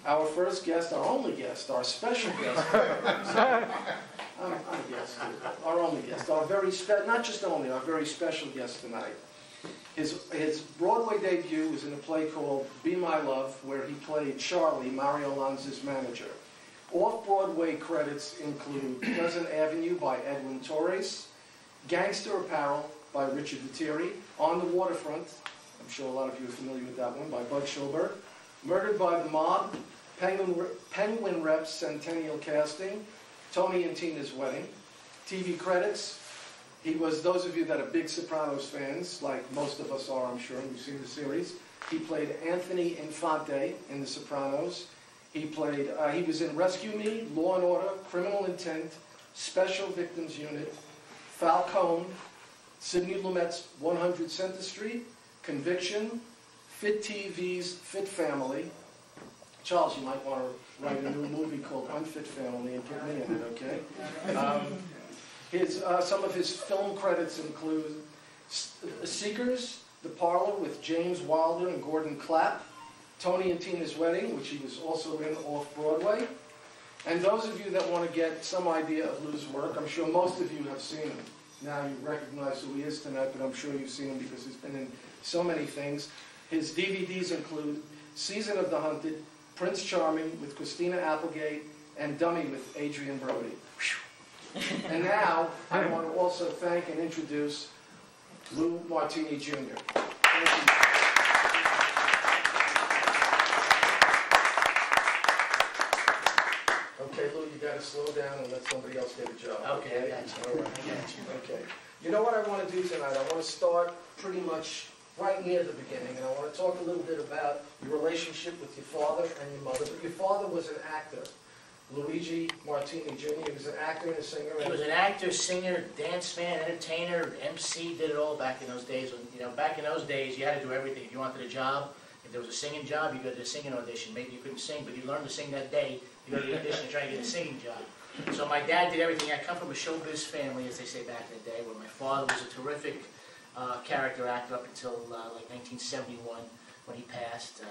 our first guest, our only guest, our special guest. I'm a guest, our only guest, our very not just only, our very special guest tonight. His Broadway debut was in a play called Be My Love, where he played Charlie, Mario Lanza's manager. Off-Broadway credits include Pleasant Avenue by Edwin Torres, Gangster Apparel by Richard Viteri, On the Waterfront, I'm sure a lot of you are familiar with that one, by Bud Schulberg, Murdered by the Mob, Penguin Reps Centennial Casting, Tony and Tina's Wedding. TV credits, he was, those of you that are big Sopranos fans, like most of us are, I'm sure, and you've seen the series, he played Anthony Infante in The Sopranos. He was in Rescue Me, Law and Order, Criminal Intent, Special Victims Unit, Falcone, Sidney Lumet's 100 Center Street, Conviction, Fit TV's Fit Family. Charles, you might want to write a new movie called Unfit Family and put me in it, okay? Some of his film credits include Seekers, The Parlor with James Wilder and Gordon Clapp, Tony and Tina's Wedding, which he was also in off-Broadway. And those of you that want to get some idea of Lou's work, I'm sure most of you have seen him. Now you recognize who he is tonight, but I'm sure you've seen him because he's been in so many things. His DVDs include Season of the Hunted, Prince Charming with Christina Applegate, and Dummy with Adrian Brody. And now I want to also thank and introduce Lou Martini Jr. Thank you. Okay, Lou, you got to slow down and let somebody else get a job. Okay, I got you. All right. I got you. Okay. You know what I want to do tonight? I want to start pretty much right near the beginning, and I want to talk a little bit about your relationship with your father and your mother. But your father was an actor, Luigi Martini Jr. He was an actor and a singer. He was an actor, singer, dance man, entertainer, MC. Did it all back in those days. When, back in those days, you had to do everything. If you wanted a job, if there was a singing job, you go to a singing audition. Maybe you couldn't sing, but you learned to sing that day. You go to the audition and try to get a singing job. So my dad did everything. I come from a showbiz family, as they say back in the day, where my father was a terrific character actor up until like 1971 when he passed.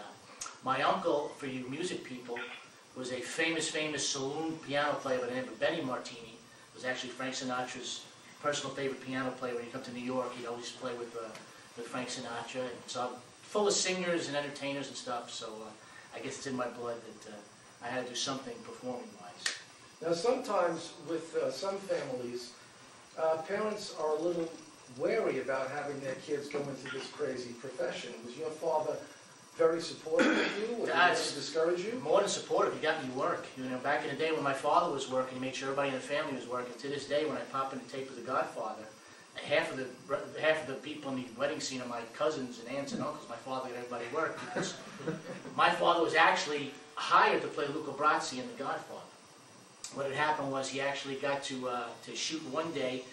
My uncle, for you music people, was a famous saloon piano player by the name of Benny Martini. Was actually Frank Sinatra's personal favorite piano player. When he come to New York, he'd always play with Frank Sinatra. And so I'm full of singers and entertainers and stuff. So I guess it's in my blood that I had to do something performing-wise. Now, sometimes with some families, parents are a little wary about having their kids go into this crazy profession. Was your father very supportive of you? Or did he discourage you? More than supportive. He got me work. Back in the day when my father was working, he made sure everybody in the family was working. To this day, when I pop in the tape of The Godfather, half of the people in the wedding scene are my cousins and aunts and uncles. My father got everybody work because my father was actually hired to play Luca Brasi in The Godfather. What had happened was he actually got to shoot one day,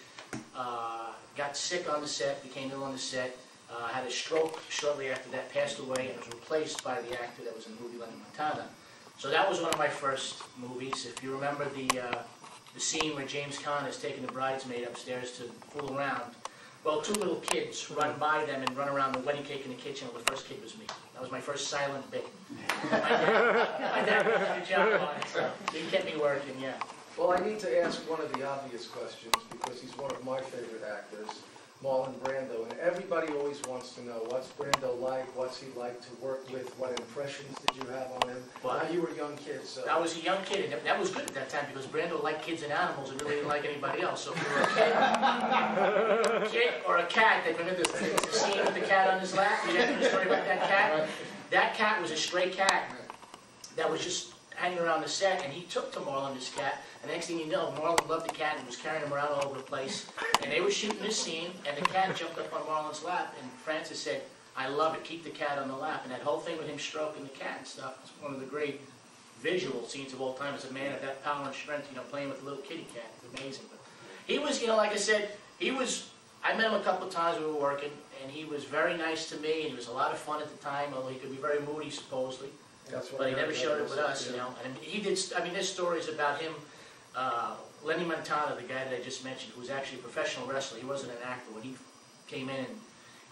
got sick on the set, became ill on the set, had a stroke shortly after that, passed away, and was replaced by the actor that was in the movie Lenny Montana. So that was one of my first movies. If you remember the scene where James Caan is taking the bridesmaid upstairs to fool around, well, two little kids run by them and run around the wedding cake in the kitchen, and the first kid was me. That was my first silent bit. My dad did a good job on it, so he kept me working, yeah. Well, I need to ask one of the obvious questions because he's one of my favorite actors, Marlon Brando, and everybody always wants to know, what's Brando like, what's he like to work with, what impressions did you have on him? Well, now you were a young kid, so... I was a young kid, and that was good at that time because Brando liked kids and animals and really didn't like anybody else. So if you were a kid or a cat, they remember the scene with the cat on his lap? You ever heard the story about that cat? That cat was a stray cat that was just hanging around the set, and he took to Marlon, this cat, and the next thing you know, Marlon loved the cat and was carrying him around all over the place, and they were shooting this scene, and the cat jumped up on Marlon's lap, and Francis said, "I love it, keep the cat on the lap," and that whole thing with him stroking the cat and stuff was one of the great visual scenes of all time as a man of that power and strength, playing with a little kitty cat. It's amazing. But he was, like I said, I met him a couple of times when we were working, and he was very nice to me, and he was a lot of fun at the time, although he could be very moody, supposedly. But he never showed it with us, And he did, there's stories about him, Lenny Montana, the guy that I just mentioned, who was actually a professional wrestler. He wasn't an actor. When he came in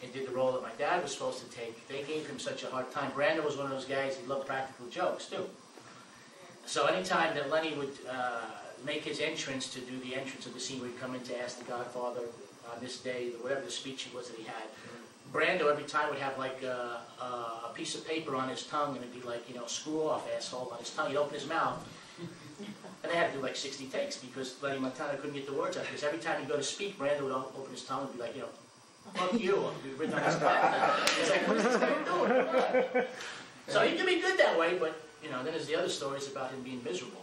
and did the role that my dad was supposed to take, they gave him such a hard time. Brando was one of those guys, he loved practical jokes, too. So anytime that Lenny would make his entrance to do the entrance of the scene where he'd come in to ask the Godfather on this day, whatever the speech it was that he had, Brando every time would have like a piece of paper on his tongue, and it'd be like, you know, screw off, asshole, on his tongue. He'd open his mouth, and they had to do like 60 takes because Lenny Montana couldn't get the words out. Because every time he'd go to speak, Brando would open his tongue and be like, you know, fuck you, and it'd be written on his back. It's like, what is this guy doing? Come on. So he could be good that way, but, you know, then there's the other stories about him being miserable.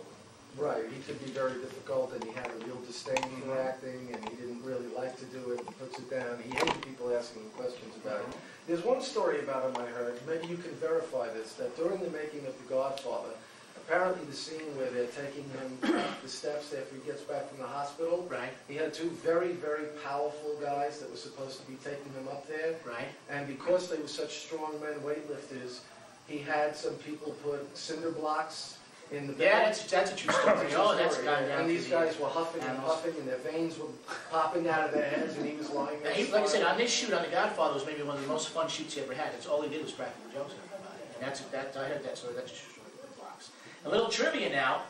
Right, he could be very difficult, and he had a real disdain for acting, and he didn't really like to do it, and puts it down. He hated people asking him questions about it. There's one story about him I heard, maybe you can verify this, that during the making of The Godfather, apparently the scene where they're taking him up the steps after he gets back from the hospital, Right, he had two very, very powerful guys that were supposed to be taking him up there, right. and because they were such strong men, weightlifters, he had some people put cinder blocks in the Yeah, bed. that's a true story. Oh, that's gone down. And these to the guys were huffing and animals. puffing, and their veins were popping out of their heads, and he was lying there. Like I said, on this shoot on The Godfather was maybe one of the most fun shoots he ever had. It's all he did was practical jokes about it. And I heard that story. That's a true story. The blocks. A little trivia now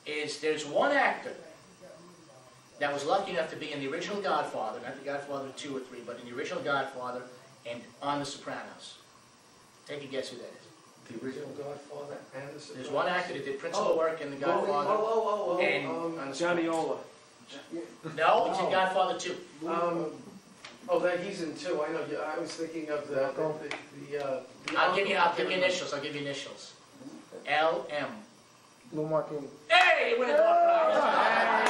is there's one actor that was lucky enough to be in the original Godfather, not The Godfather 2 or 3, but in the original Godfather and on The Sopranos. Take a guess who that is. The original Godfather and the Sopranos. There's one actor that did principal work in The Godfather. And Johnny Ola. no, he's in Godfather 2. Oh, that he's in two. I know. I was thinking of the I'll give you initials. I'll give you initials. L.M. Lou Martini. Hey, we're in the prize.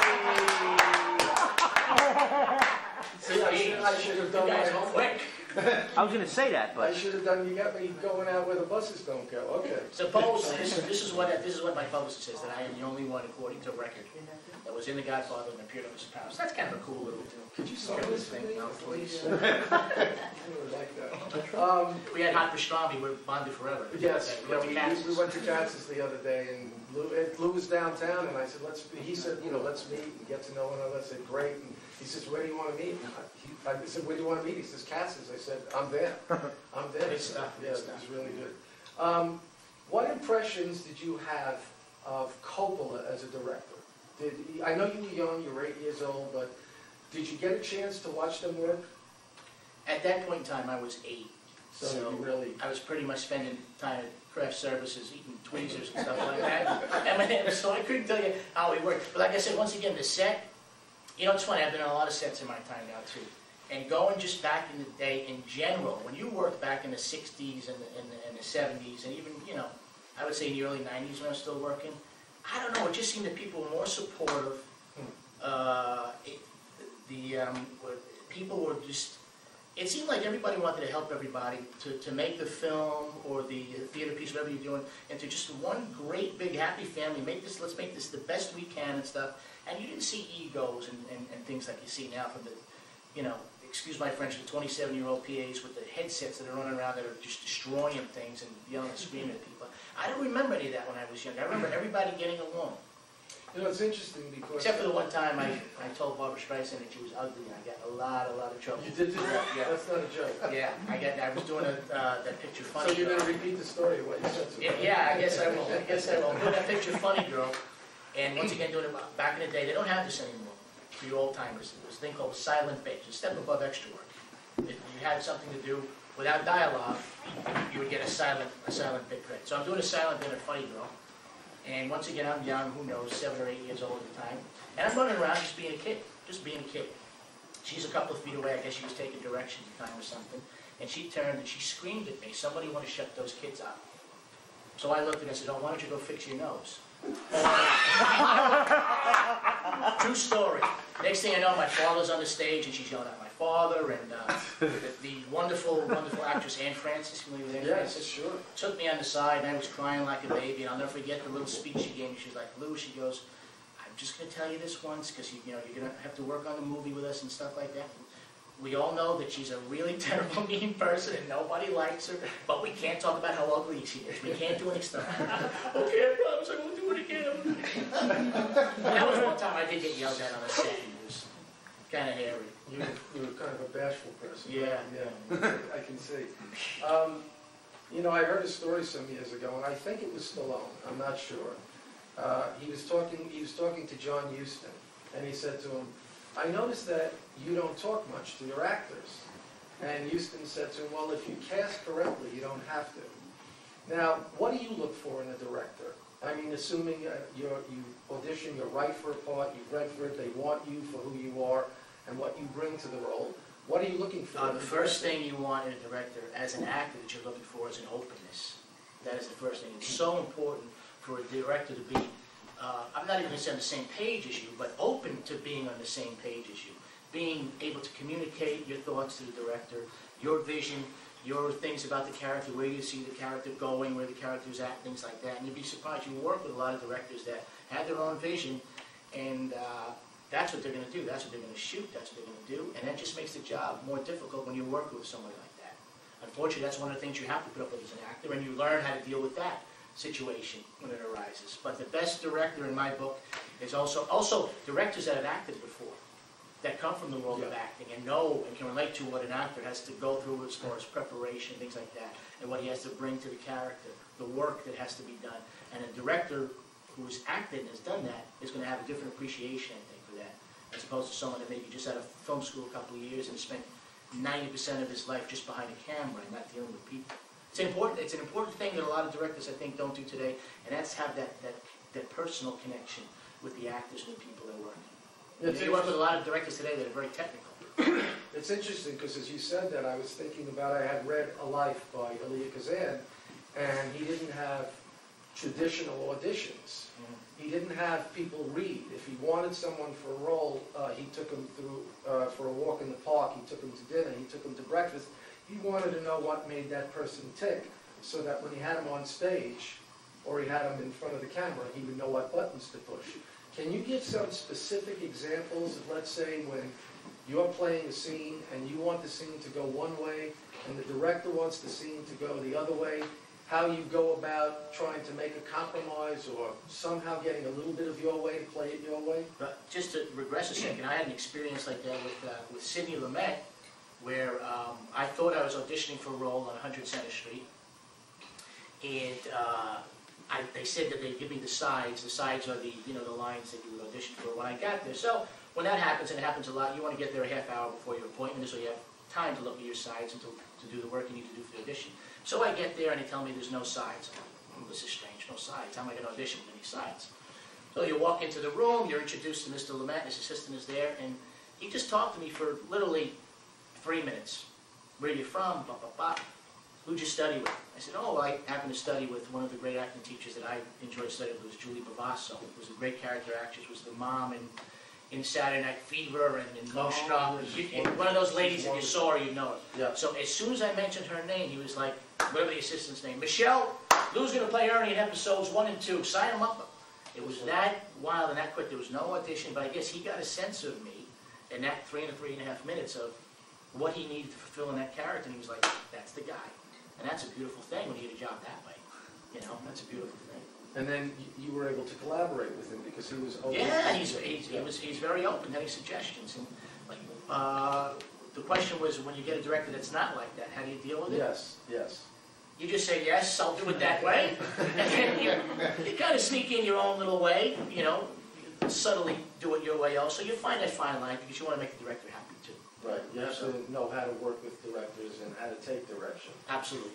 See, I should have done You my guys are homework. quick. I was going to say that, I but should have done. You got me going out where the buses don't go. Okay. Suppose this is what my publicist says, that I am the only one, according to record, that was in The Godfather and appeared on The Sopranos. That's kind of a cool little Could you sign this thing. thing? No, please. I would like that. We had hot pastrami. We're bonded forever. Yes, We went to we Katz's. went to Katz's the other day, and Lou was downtown, and I said, he said, you know, let's meet and get to know one another. I said, great. And he says, where do you want to meet? I said, where do you want to meet? He says, Katz's. I said, I'm there. I'm there. Good stuff, Yeah, good it stuff. was really good. What impressions did you have of Coppola as a director? I know you were young, you were 8 years old, but did you get a chance to watch them work? At that point in time, I was 8. So you really... I was pretty much spending time at craft services, eating tweezers and stuff like that. So I couldn't tell you how it worked. But like I said, once again, the set, you know, it's funny, I've been on a lot of sets in my time now, too. And going just back in the day, in general, when you worked back in the 60s and the 70s, and even, you know, I would say in the early 90s when I was still working, I don't know, it just seemed that people were more supportive. People were just, it seemed like everybody wanted to help everybody to make the film or the theater piece, whatever you're doing, into just one great big happy family. Let's make this the best we can and stuff. And you didn't see egos and things like you see now from the, you know, excuse my French, the 27-year-old PAs with the headsets that are running around that are just destroying things and yelling and screaming at people. I don't remember any of that when I was young. I remember everybody getting along. You know, it's interesting because... Except for the one time I told Barbara Streisand that she was ugly, and I got a lot of trouble. You did do that? Yeah. That's not a joke. Yeah, I was doing that picture funny. So you're going to repeat the story of what you said to me? Yeah, I guess I will. I'm doing that picture funny girl, and once again doing it back in the day. They don't have this anymore for you old timers. There's a thing called silent bait, a step above extra work. If you had something to do without dialogue, you would get a silent bit credit. So I'm doing a silent bit of funny girl. And once again, I'm young, who knows, 7 or 8 years old at the time. And I'm running around just being a kid. She's a couple of feet away. I guess she was taking directions at the time or something. And she turned and she screamed at me, somebody want to shut those kids up. So I looked at her and said, oh, why don't you go fix your nose? True story. Next thing I know, my father's on the stage and she's yelling at my father, and the wonderful actress Anne Francis, familiar with Anne Francis? Sure. Took me on the side and I was crying like a baby, and I'll never forget the little speech she gave me. She's like, Lou, she goes, I'm just going to tell you this once, because you're going to have to work on the movie with us and stuff like that. We all know that she's a really terrible, mean person and nobody likes her, but we can't talk about how ugly she is. We can't do any stuff. Okay, I promise I won't do it again. That was one time I did get yelled at on a set. It was kind of hairy. You were kind of a bashful person. Yeah. Yeah, I can see. You know, I heard a story some years ago, and I think it was Stallone, I'm not sure. He was talking to John Huston, and he said to him, "I noticed that you don't talk much to your actors." And Huston said to him, "Well, if you cast correctly, you don't have to." Now, what do you look for in a director? I mean, assuming you audition, you're right for a part, you've read for it, they want you for who you are and what you bring to the role. What are you looking for? The first thing you want in a director, as an actor, that you're looking for is an openness. That is the first thing. It's so important for a director to be, I'm not even going to say on the same page as you, but open to being on the same page as you. Being able to communicate your thoughts to the director, your vision, your things about the character, where you see the character going, where the character's at, things like that. And you'd be surprised. You work with a lot of directors that have their own vision, and that's what they're going to do. That's what they're going to shoot. That's what they're going to do. And that just makes the job more difficult when you work with somebody like that. Unfortunately, that's one of the things you have to put up with as an actor, and you learn how to deal with that situation when it arises. But the best director in my book is also directors that have acted before, that come from the world of acting and know and can relate to what an actor has to go through as far as preparation, things like that, and what he has to bring to the character, the work that has to be done. And a director who's acted and has done that is going to have a different appreciation, I think, for that, as opposed to someone that maybe just had a film school a couple of years and spent 90% of his life just behind a camera and not dealing with people. It's an important thing that a lot of directors, I think, don't do today, and that's have that personal connection with the actors and the people they're working. You work with a lot of directors today that are very technical. It's interesting because as you said that, I was thinking about, I had read A Life by Elia Kazan, and he didn't have traditional auditions. He didn't have people read. If he wanted someone for a role, he took them through for a walk in the park, he took them to dinner, he took them to breakfast. He wanted to know what made that person tick, so that when he had him on stage, or he had him in front of the camera, he would know what buttons to push. Can you give some specific examples of, let's say, when you're playing a scene and you want the scene to go one way and the director wants the scene to go the other way, how you go about trying to make a compromise or somehow getting a little bit of your way to play it your way? But just to regress a second, I had an experience like that with Sidney Lumet, where I thought I was auditioning for a role on 100 Center Street, and they said that they'd give me the sides. The sides are the lines that you would audition for when I got there. So when that happens, and it happens a lot, you want to get there a half hour before your appointment so you have time to look at your sides and to do the work you need to do for the audition. So I get there and they tell me there's no sides. I'm like, this is strange, no sides. How am I going to audition with any sides? So you walk into the room, you're introduced to Mr. Lumet, his assistant is there, and he just talked to me for literally 3 minutes. Where are you from? Blah, blah, blah. Who'd you study with? I said, oh, I happen to study with one of the great acting teachers that I enjoyed studying with, was Julie Bavasso, who was a great character actress, was the mom in Saturday Night Fever and in Nostra. One of those ladies, if you saw her, you'd know her. Yeah. So as soon as I mentioned her name, he was like, whatever the assistant's name, Michelle, Lou's going to play Ernie in episodes 1 and 2. Sign him up. It was that wild and that quick. There was no audition, but I guess he got a sense of me in that 3.5 minutes of what he needed to fulfill in that character, and he was like, that's the guy. And that's a beautiful thing when you get a job that way. You know, that's a beautiful thing. And then you were able to collaborate with him because he was open. Yeah, he's very open, having suggestions. And like, the question was, when you get a director that's not like that, how do you deal with it? Yes, yes. You just say, yes, I'll do it that way. And then you kind of sneak in your own little way, you know, subtly do it your way also. You find that fine line because you want to make the director happy too. Right, you have to know how to work with directors and how to take direction. Absolutely,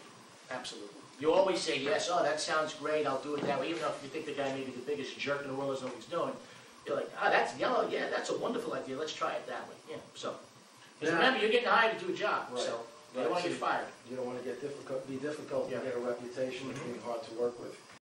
absolutely. You always say, yes, oh, that sounds great, I'll do it that way. Even if you think the guy may be the biggest jerk in the world, doesn't know what he's doing, you're like, that's yellow, yeah, that's a wonderful idea, let's try it that way. Yeah, so. Because remember, you're getting hired to do a job, Right. so you don't want to get fired. You don't want to be difficult and get a reputation of being hard to work with.